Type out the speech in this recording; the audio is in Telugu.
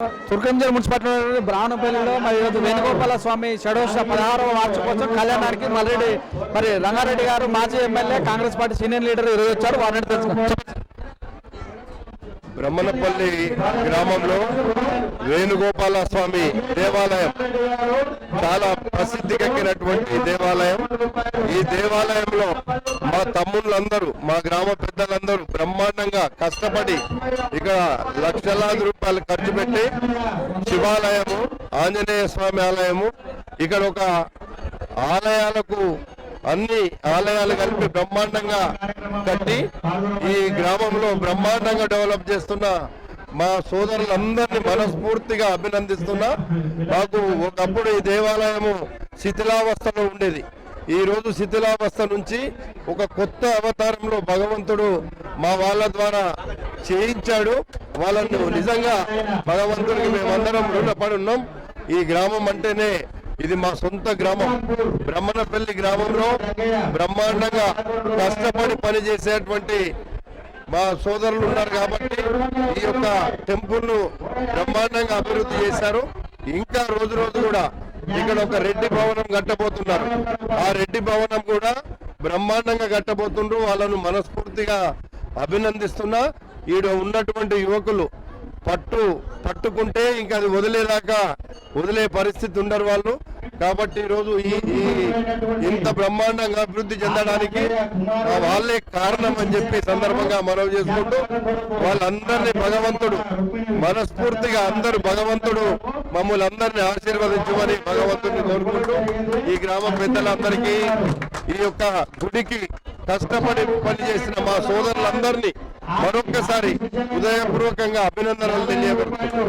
తుర్కంజల్ మున్సిపాలిటీ బ్రాహ్మణపల్లిలో మరి ఈరోజు వేణుగోపాల స్వామి షడోష 16వ వార్షికోత్సవం కళ్యాణానికి మల్రెడ్డి మరి రంగారెడ్డి గారు మాజీ MLA Congress party senior leader ఈరోజు వచ్చారు. వారిని తెలుసుకుంటారు. బ్రహ్మణపల్లి గ్రామంలో వేణుగోపాల స్వామి దేవాలయం చాలా ప్రసిద్ధికెక్కినటువంటి దేవాలయం. ఈ దేవాలయంలో మా తమ్ముళ్ళందరూ, మా గ్రామ పెద్దలందరూ బ్రహ్మాండంగా కష్టపడి ఇక్కడ లక్షలాది రూపాయలు ఖర్చు పెట్టి శివాలయము, ఆంజనేయ స్వామి ఆలయము, ఇక్కడ ఒక ఆలయాలకు అన్ని ఆలయాలు కలిపి బ్రహ్మాండంగా కట్టి ఈ గ్రామంలో బ్రహ్మాండంగా డెవలప్ చేస్తున్న మా సోదరులందరినీ మనస్ఫూర్తిగా అభినందిస్తున్నా. మాకు ఒకప్పుడు ఈ దేవాలయము శిథిలావస్థలో ఉండేది. ఈ రోజు శిథిలావస్థ నుంచి ఒక కొత్త అవతారంలో భగవంతుడు మా వాళ్ళ ద్వారా చేయించాడు. వాళ్ళను నిజంగా భగవంతుడికి మేమందరం రుణపడి ఉన్నాం. ఈ గ్రామం అంటేనే ఇది మా సొంత గ్రామం. బ్రహ్మణపల్లి గ్రామంలో బ్రహ్మాండంగా కష్టపడి పనిచేసేటువంటి మా సోదరులు ఉన్నారు కాబట్టి ఈ యొక్క టెంపుల్ ను బ్రహ్మాండంగా అభివృద్ధి చేశారు. ఇంకా రోజు రోజు కూడా ఇక్కడ ఒక రెడ్డి భవనం కట్టబోతున్నారు. ఆ రెడ్డి భవనం కూడా బ్రహ్మాండంగా కట్టబోతుండ్రు. వాళ్ళను మనస్ఫూర్తిగా అభినందిస్తున్నా. ఈడ ఉన్నటువంటి యువకులు పట్టుకుంటే ఇంకా అది వదిలే పరిస్థితి ఉండరు వాళ్ళు. కాబట్టి ఈరోజు ఇంత బ్రహ్మాండంగా అభివృద్ధి చెందడానికి వాళ్ళే కారణం అని చెప్పి సందర్భంగా మనవి చేసుకుంటూ వాళ్ళందరినీ భగవంతుడు మనస్ఫూర్తిగా భగవంతుడు మమ్మల్ని అందరినీ ఆశీర్వదించమని భగవంతుడిని కోరుకుంటూ ఈ గ్రామ పెద్దలందరికీ ఈ యొక్క గుడికి కష్టపడి పనిచేసిన మా సోదరులందరినీ మరొక్కసారి హృదయపూర్వకంగా అభినందనలు తెలియజేస్తున్నాను.